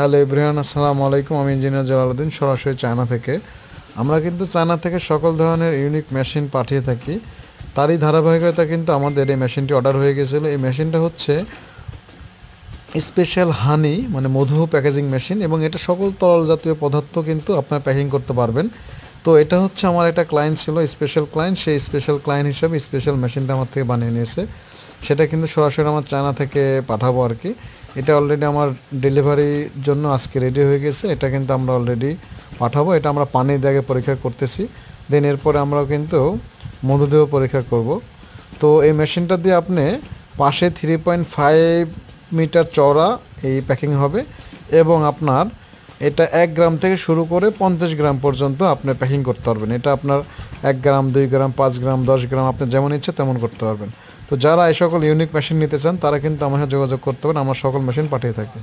Hello everyone, আসসালামু আলাইকুম। আমি ইঞ্জিনিয়ার জালালউদ্দিন, সরাসরি চায়না থেকে। আমরা কিন্তু চায়না থেকে সকল ধরনের ইউনিক মেশিন পাঠিয়ে থাকি। তারই ধারাবাহিকতা কিন্তু আমাদের এই মেশিনটি অর্ডার হয়ে গেছিলো। এই মেশিনটা হচ্ছে স্পেশাল হানি মানে মধু প্যাকেজিং মেশিন, এবং এটা সকল তরল জাতীয় পদার্থ কিন্তু আপনার প্যাকিং করতে পারবেন। তো এটা হচ্ছে আমার একটা ক্লায়েন্ট ছিল, স্পেশাল ক্লায়েন্ট। সেই স্পেশাল ক্লায়েন্ট হিসাবে স্পেশাল মেশিনটা আমার থেকে বানিয়ে নিয়েছে। সেটা কিন্তু সরাসরি আমার চায়না থেকে পাঠাবো আর কি। এটা অলরেডি আমার ডেলিভারির জন্য আজকে রেডি হয়ে গেছে। এটা কিন্তু আমরা অলরেডি পাঠাবো। এটা আমরা পানি দিয়ে পরীক্ষা করতেছি, দেন এরপরে আমরাও কিন্তু মধু দিয়েও পরীক্ষা করব। তো এই মেশিনটা দিয়ে আপনি পাশে 3.5 মিটার চওড়া এই প্যাকিং হবে, এবং আপনার এটা 1 গ্রাম থেকে শুরু করে 50 গ্রাম পর্যন্ত আপনি প্যাকিং করতে পারবেন। এটা আপনার 1 গ্রাম, 2 গ্রাম, 5 গ্রাম, 10 গ্রাম আপনি যেমন ইচ্ছে তেমন করতে পারবেন। তো যারা এই সকল ইউনিক মেশিন নিতে চান তারা কিন্তু আমার সাথে যোগাযোগ করতে পারেন, আমরা সকল মেশিন পাঠিয়ে থাকি।